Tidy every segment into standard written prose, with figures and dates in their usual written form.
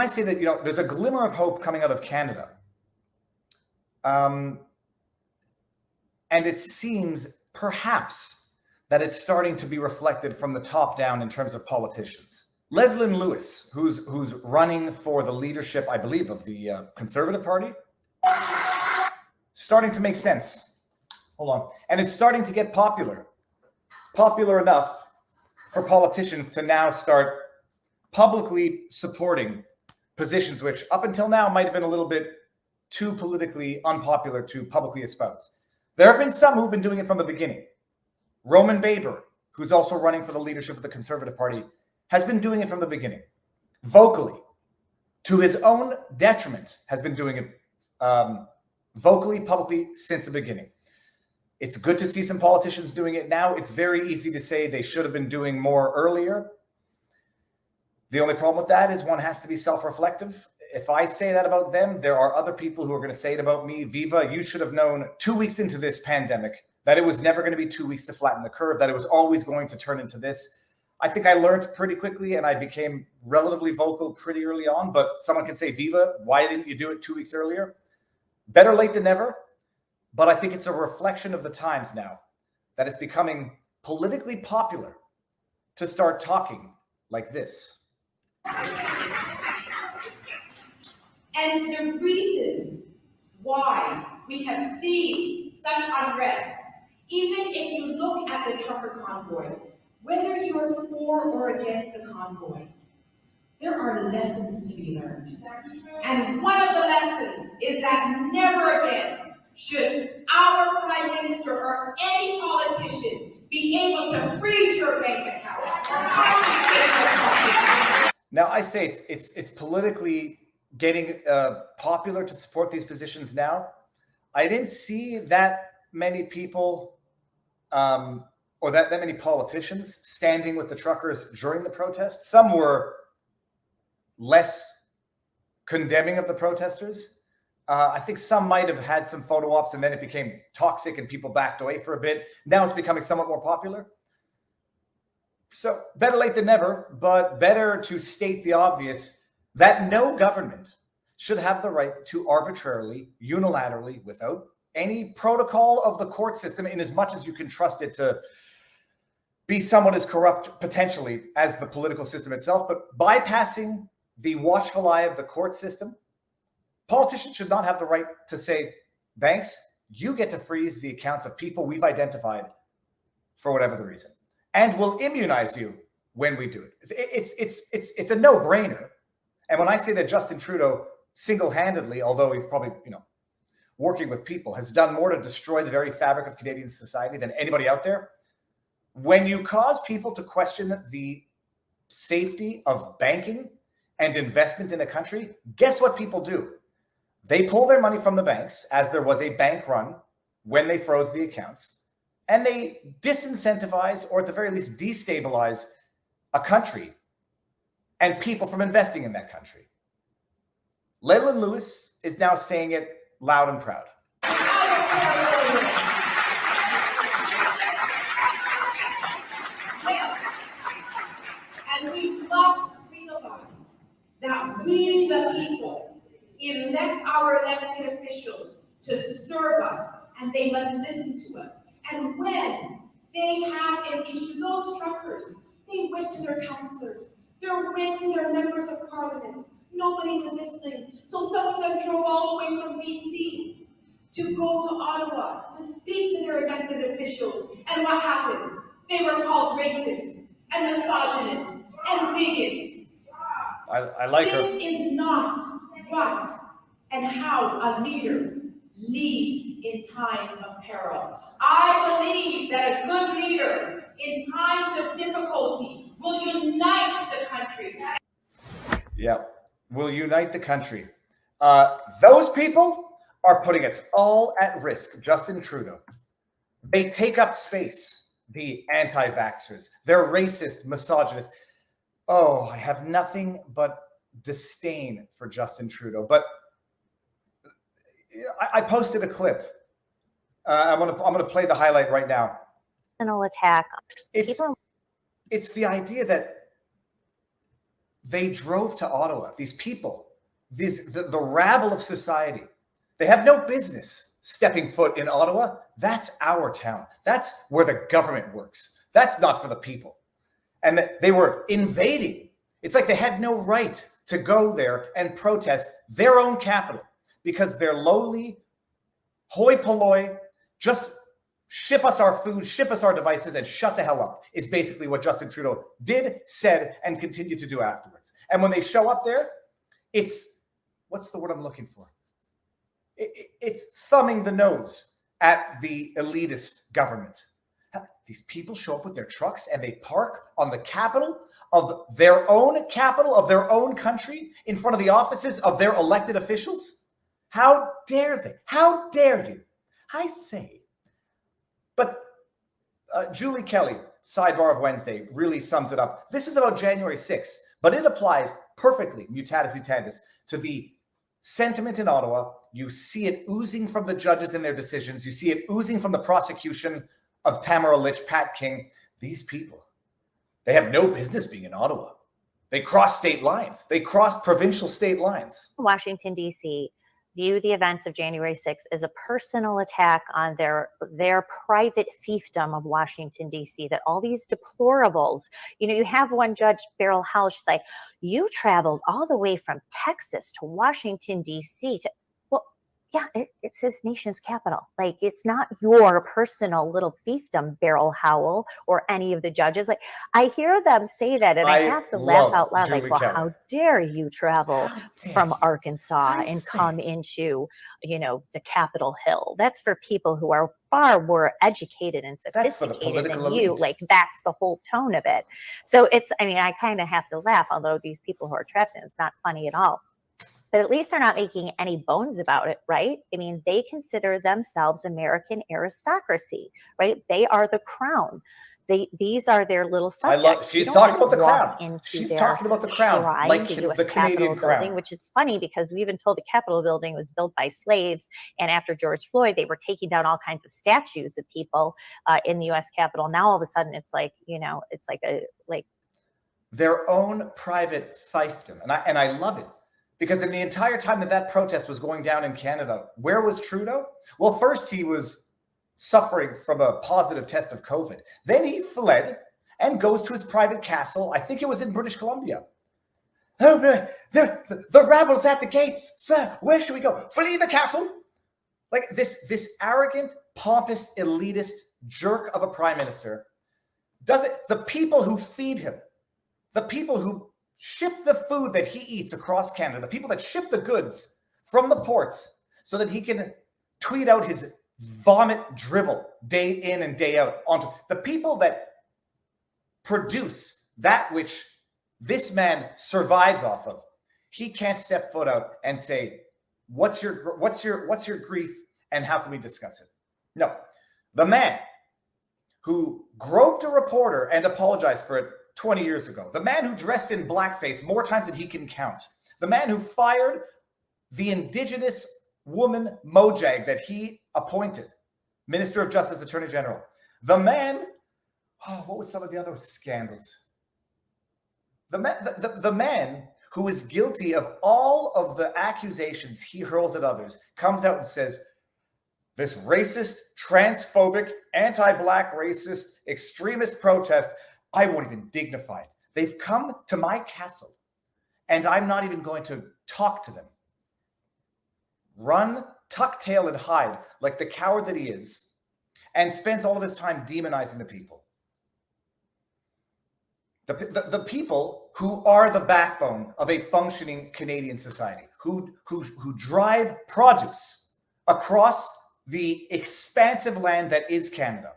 I say that, there's a glimmer of hope coming out of Canada, and it seems perhaps that it's starting to be reflected from the top down in terms of politicians. Leslyn Lewis, who's running for the leadership, I believe, of the Conservative Party, starting to make sense. Hold on. And it's starting to get popular enough for politicians to now start publicly supporting positions which up until now might have been a little bit too politically unpopular to publicly espouse. There have been some who've been doing it from the beginning. Roman Baber, who's also running for the leadership of the Conservative Party, has been doing it from the beginning. Vocally, to his own detriment, has been doing it vocally, publicly, since the beginning. It's good to see some politicians doing it now. It's very easy to say they should have been doing more earlier. The only problem with that is one has to be self-reflective. If I say that about them, there are other people who are going to say it about me. Viva, you should have known 2 weeks into this pandemic that it was never going to be 2 weeks to flatten the curve, that it was always going to turn into this. I think I learned pretty quickly and I became relatively vocal pretty early on, but someone can say, Viva, why didn't you do it 2 weeks earlier? Better late than never. But I think it's a reflection of the times now that it's becoming politically popular to start talking like this. And the reason why we have seen such unrest, even if you look at the trucker convoy, whether you're for or against the convoy, there are lessons to be learned. And one of the lessons is that never again should our Prime Minister or any politician be able to freeze your bank account. Now, I say it's politically getting popular to support these positions now. I didn't see that many people or that many politicians standing with the truckers during the protests. Some were less condemning of the protesters. I think some might have had some photo ops and then it became toxic and people backed away for a bit. Now it's becoming somewhat more popular. So better late than never, but better to state the obvious that no government should have the right to arbitrarily, unilaterally, without any protocol of the court system, in as much as you can trust it to be somewhat as corrupt potentially as the political system itself, but bypassing the watchful eye of the court system, politicians should not have the right to say, banks, you get to freeze the accounts of people we've identified for whatever the reason, and we'll immunize you when we do it. It's a no-brainer. And when I say that Justin Trudeau single-handedly, although he's probably, working with people, has done more to destroy the very fabric of Canadian society than anybody out there, when you cause people to question the safety of banking and investment in a country, guess what people do? They pull their money from the banks, as there was a bank run when they froze the accounts, and they disincentivize, or at the very least destabilize, a country and people from investing in that country. Leslyn Lewis is now saying it loud and proud. And we must realize that we, the people, elect our elected officials to serve us, and they must listen to us. And when they have an issue, those truckers, they went to their councillors, they went to their members of parliament. Nobody was listening. So some of them drove all the way from BC to go to Ottawa to speak to their elected officials. And what happened? They were called racists and misogynists and bigots. I like her. This is not what and how a leader leads in times of peril. I believe that a good leader in times of difficulty will unite the country. Yeah, will unite the country. Those people are putting us all at risk. Justin Trudeau. They take up space, the anti-vaxxers. They're racist, misogynist. Oh, I have nothing but disdain for Justin Trudeau. But I posted a clip. I'm gonna play the highlight right now. Attack. It's the idea that they drove to Ottawa. These people, the rabble of society, they have no business stepping foot in Ottawa. That's our town. That's where the government works. That's not for the people. And they were invading. It's like they had no right to go there and protest their own capital because they're lowly, hoi polloi, just ship us our food, ship us our devices, and shut the hell up, is basically what Justin Trudeau did, said, and continued to do afterwards. And when they show up there, it's, what's the word I'm looking for? It's thumbing the nose at the elitist government. These people show up with their trucks and they park on the capital of their own capital, of their own country, in front of the offices of their elected officials. How dare they? How dare you? I say. But Julie Kelly, sidebar of Wednesday, really sums it up. This is about January 6th, but it applies perfectly, mutatis mutandis, to the sentiment in Ottawa. You see it oozing from the judges in their decisions. You see it oozing from the prosecution of Tamara Lich, Pat King. These people, they have no business being in Ottawa. They cross state lines. They cross provincial state lines. Washington, D.C. view the events of January 6th as a personal attack on their private fiefdom of Washington, D.C., that all these deplorables, you have one judge, Beryl Howell, she's like, you traveled all the way from Texas to Washington, D.C. Yeah, it's his nation's capital. Like, it's not your personal little fiefdom, Beryl Howell, or any of the judges. Like, I hear them say that, and I have to laugh out loud. Like, well, how dare you travel from Arkansas and come into, the Capitol Hill? That's for people who are far more educated and sophisticated than you. Like, that's the whole tone of it. So I kind of have to laugh, although these people who are trapped in it's not funny at all. But at least they're not making any bones about it, right? I mean, they consider themselves American aristocracy, right? They are the crown. These are their little subjects. She's talking about the crown. She's talking about the crown, like the Canadian crown. Which is funny because we've been told the Capitol building was built by slaves, and after George Floyd, they were taking down all kinds of statues of people in the U.S. Capitol. Now all of a sudden, it's like it's like their own private fiefdom, and I love it. Because in the entire time that protest was going down in Canada, where was Trudeau? Well, first he was suffering from a positive test of COVID. Then he fled and goes to his private castle. I think it was in British Columbia. Oh, the rabbles at the gates. Sir, where should we go? Flee the castle. Like this arrogant, pompous, elitist jerk of a prime minister does it. The people who feed him, the people who ship the food that he eats across Canada, the people that ship the goods from the ports so that he can tweet out his vomit drivel day in and day out onto the people that produce that which this man survives off of. He can't step foot out and say, what's your grief and how can we discuss it? No, the man who groped a reporter and apologized for it 20 years ago, the man who dressed in blackface more times than he can count, the man who fired the Indigenous woman Mojag that he appointed, Minister of Justice, Attorney General, the man, what was some of the other scandals? The man who is guilty of all of the accusations he hurls at others comes out and says, this racist, transphobic, anti-black racist, extremist protest, I won't even dignify it. They've come to my castle, and I'm not even going to talk to them. Run, tuck tail, and hide like the coward that he is, and spends all of his time demonizing the people. The people who are the backbone of a functioning Canadian society, who drive produce across the expansive land that is Canada.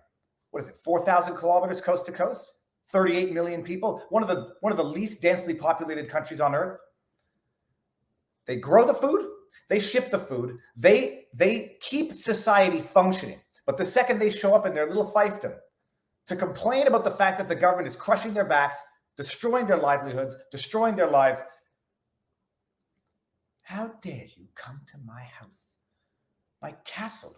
What is it, 4,000 kilometers coast to coast? 38 million people, one of the least densely populated countries on earth. They grow the food, they ship the food, they keep society functioning. But the second they show up in their little fiefdom to complain about the fact that the government is crushing their backs, destroying their livelihoods, destroying their lives, how dare you come to my house, my castle,